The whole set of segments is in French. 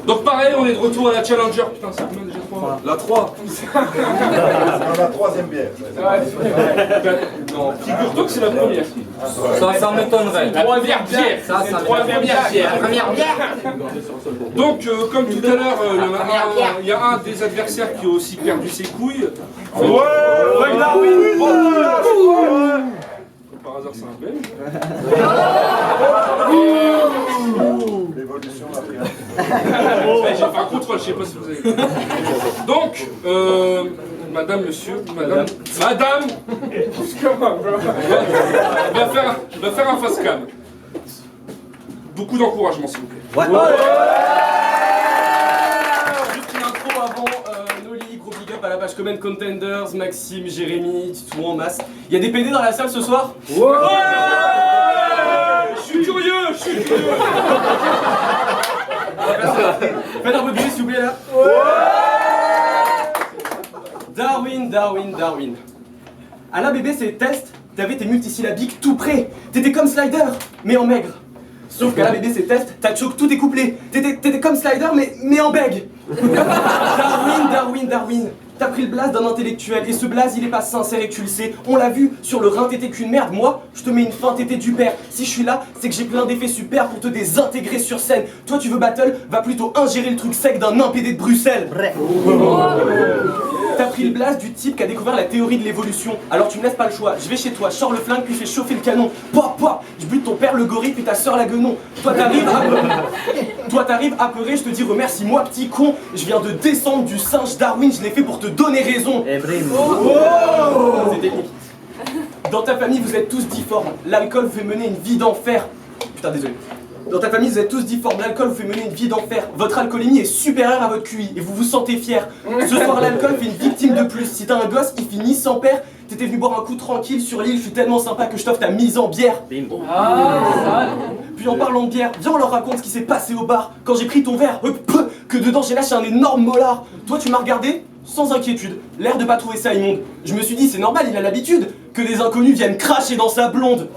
Donc pareil, on est de retour à la Challenger. Putain, c'est combien déjà 3 La 3. La troisième bière. Non, figure-toi que c'est la première. Ça m'étonnerait. La première bière. Ça, La première bière. Première bière. Donc, comme tout à l'heure, il y a un des adversaires qui a aussi perdu ses couilles. Par hasard, c'est un Belge. L'évolution a pris J'ai fait un contrôle, je sais pas si vous avez. Donc, madame, monsieur, madame, va faire un face cam. Beaucoup d'encouragement, s'il vous plaît. Juste une intro avant, Noli, gros big up à la page Comment Contenders, Maxime, Jérémy, Titou en masse. Il y a des PD dans la salle ce soir? Ouais. Je suis curieux. Faites un peu de bruit s'il vous plaît là. Darwin. À la BBC test, t'avais tes multisyllabiques tout prêts. T'étais comme Slider, mais en maigre. Sauf qu'à la BBC test, t'as choqué tous tes couplets. T'étais comme Slider, mais en bègue. Darwin. T'as pris le blaze d'un intellectuel, et ce blaze il est pas sincère et tu le sais. On l'a vu sur le rein, t'étais qu'une merde. Moi, je te mets une fin, t'étais du père. Si je suis là, c'est que j'ai plein d'effets super pour te désintégrer sur scène. Toi tu veux battle, va plutôt ingérer le truc sec d'un impédé de Bruxelles. T'as pris le blast du type qui a découvert la théorie de l'évolution. Alors tu me laisses pas le choix, je vais chez toi, je sors le flingue puis je fais chauffer le canon. Pop, je bute ton père le gorille puis ta soeur la guenon. Toi t'arrives apeuré, je te dis remercie-moi petit con. Je viens de descendre du singe Darwin, je l'ai fait pour te donner raison. C'est technique. Dans ta famille vous êtes tous difformes, l'alcool vous fait mener une vie d'enfer. Putain désolé. Dans ta famille, vous êtes tous difformes, l'alcool vous fait mener une vie d'enfer. Votre alcoolémie est supérieure à votre QI et vous vous sentez fier. Ce soir, l'alcool fait une victime de plus. Si t'as un gosse qui finit sans père, t'étais venu boire un coup tranquille sur l'île, je suis tellement sympa que je t'offre ta mise en bière. Puis en parlant de bière, viens on leur raconte ce qui s'est passé au bar. Quand j'ai pris ton verre, que dedans j'ai lâché un énorme molar. Toi tu m'as regardé sans inquiétude, l'air de pas trouver ça immonde. Je me suis dit c'est normal, il a l'habitude que des inconnus viennent cracher dans sa blonde.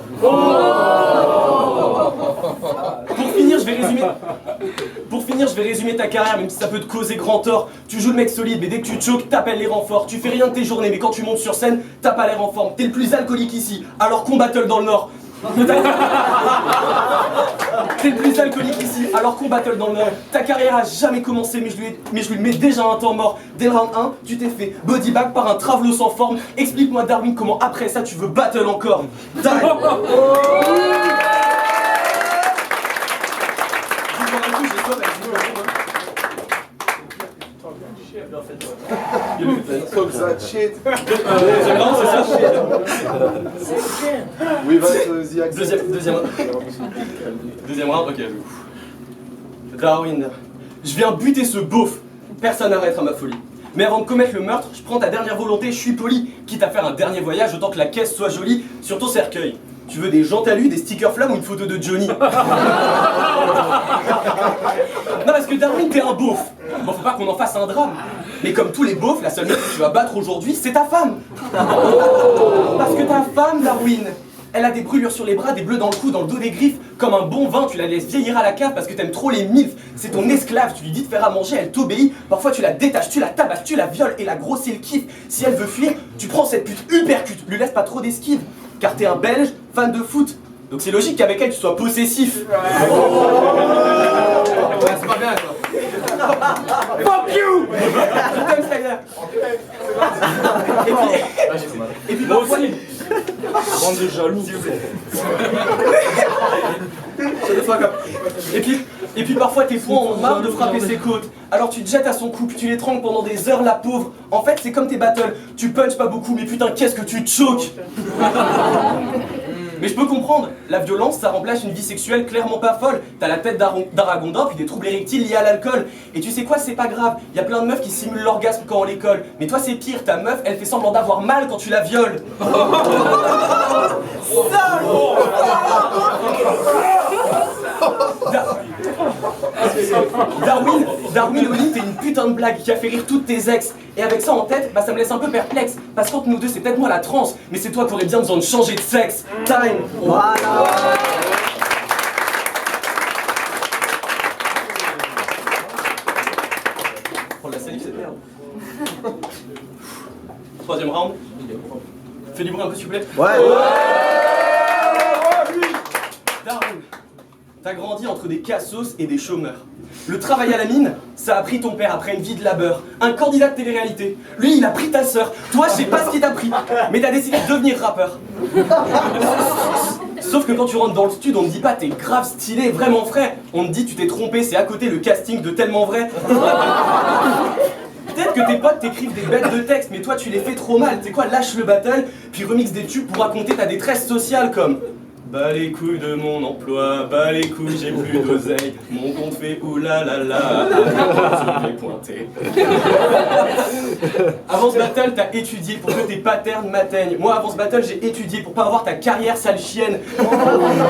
Pour finir, je vais résumer ta carrière, même si ça peut te causer grand tort. Tu joues le mec solide, mais dès que tu te choques, t'appelles les renforts. Tu fais rien de tes journées, mais quand tu montes sur scène, t'as pas l'air en forme. T'es le plus alcoolique ici, alors qu'on battle dans le Nord. T'es le plus alcoolique ici, alors qu'on battle dans le Nord. Ta carrière a jamais commencé, mais je lui mets déjà un temps mort. Dès le round 1, tu t'es fait bodybag par un travelo sans forme. Explique-moi Darwin comment après ça tu veux battle encore. Talk that shit. Non, c'est ça. Oui, vas-y, Deuxième round, ok. Darwin, je viens buter ce beauf. Personne n'arrêtera ma folie. Mais avant de commettre le meurtre, je prends ta dernière volonté, je suis poli. Quitte à faire un dernier voyage, autant que la caisse soit jolie sur ton cercueil. Tu veux des gentalus, des stickers flammes ou une photo de Johnny? Non, parce que Darwin, t'es un beauf. Bon, faut pas qu'on en fasse un drame. Mais comme tous les beaufs, la seule meuf que tu vas battre aujourd'hui, c'est ta femme. Parce que ta femme, Darwin, elle a des brûlures sur les bras, des bleus dans le cou, dans le dos des griffes. Comme un bon vin, tu la laisses vieillir à la cave parce que t'aimes trop les milfs. C'est ton esclave, tu lui dis de faire à manger, elle t'obéit. Parfois tu la détaches, tu la tabasses, tu la violes et la grosse c'est le kiff. Si elle veut fuir, tu prends cette pute hypercute, lui laisse pas trop d'esquive. Car t'es un Belge, fan de foot. Donc c'est logique qu'avec elle tu sois possessif. Ouais, c'est pas bien quoi. Fuck you! Je t'aime Slider. Et puis parfois... Bande de jaloux. Et puis parfois tes poings ont marre de frapper ses côtes. Alors tu te jettes à son cou, puis tu l'étrangles pendant des heures, la pauvre. En fait c'est comme tes battles, tu punches pas beaucoup, mais putain qu'est-ce que tu te choques. Mais je peux comprendre, la violence ça remplace une vie sexuelle clairement pas folle. T'as la tête d'Aragondin puis des troubles érectiles liés à l'alcool. Et tu sais quoi, c'est pas grave, y a plein de meufs qui simulent l'orgasme quand on les colle. Mais toi c'est pire, ta meuf elle fait semblant d'avoir mal quand tu la violes. Darwin, Oli, t'es une putain de blague qui a fait rire toutes tes ex. Et avec ça en tête, bah ça me laisse un peu perplexe. Parce qu'entre nous deux, c'est peut-être moi la transe, mais c'est toi qui aurais bien besoin de changer de sexe. Time. Voilà. qualif cette merde. Troisième round. Fais du bruit un peu s'il vous plaît. Ouais. Daron, t'as grandi entre des cassos et des chômeurs. Le travail à la mine, ça a pris ton père après une vie de labeur. Un candidat de télé-réalité. Lui, il a pris ta sœur. Toi, je sais pas ce qu'il t'a pris, mais t'as décidé de devenir rappeur. Sauf que quand tu rentres dans le studio, on te dit pas t'es grave stylé, vraiment frais. On te dit tu t'es trompé, c'est à côté le casting de Tellement Vrai. Peut-être que tes potes t'écrivent des bêtes de texte, mais toi tu les fais trop mal. Tu sais quoi, lâche le battle, puis remix des tubes pour raconter ta détresse sociale comme bah les couilles de mon emploi, bah les couilles j'ai plus d'oseille, mon compte fait oulalala, je vais pointer. Avant ce battle, t'as étudié pour que tes patterns m'atteignent. Moi avant ce battle, j'ai étudié pour pas avoir ta carrière sale chienne.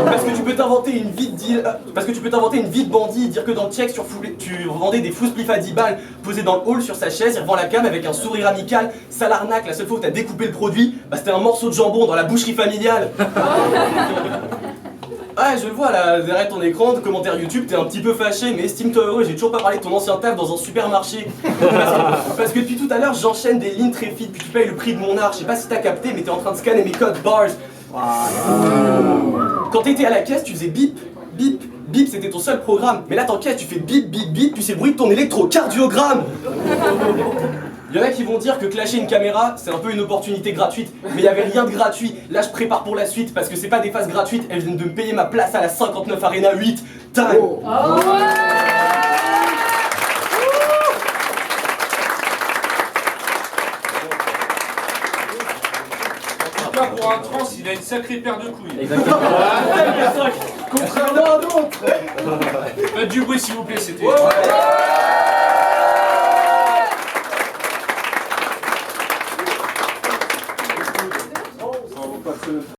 Parce que tu peux t'inventer une vie de deal, parce que tu peux t'inventer une vie de bandit, dire que dans le check tu revendais des fous spliffs à 10 balles, posé dans le hall sur sa chaise, il revend la cam avec un sourire amical, sale arnaque, la seule fois où t'as découpé le produit, bah c'était un morceau de jambon dans la boucherie familiale. Ouais, je le vois là, derrière ton écran, de commentaires YouTube, t'es un petit peu fâché, mais estime-toi heureux, j'ai toujours pas parlé de ton ancien taf dans un supermarché. Parce que depuis tout à l'heure, j'enchaîne des lignes très fit, puis tu payes le prix de mon art. Je sais pas si t'as capté, mais t'es en train de scanner mes codes bars. Quand t'étais à la caisse, tu faisais bip, bip, bip, c'était ton seul programme. Mais là, t'encaisses, tu fais bip, bip, bip, puis c'est le bruit de ton électrocardiogramme. Il y en a qui vont dire que clasher une caméra, c'est un peu une opportunité gratuite, mais il n'y avait rien de gratuit. Là, je prépare pour la suite, parce que c'est pas des phases gratuites, elles viennent de me payer ma place à la 59 Arena 8. Time. En tout cas, pour un trans, il a une sacrée paire de couilles. Exactement. Contrairement à d'autres. Faites du bruit s'il vous plaît, c'était...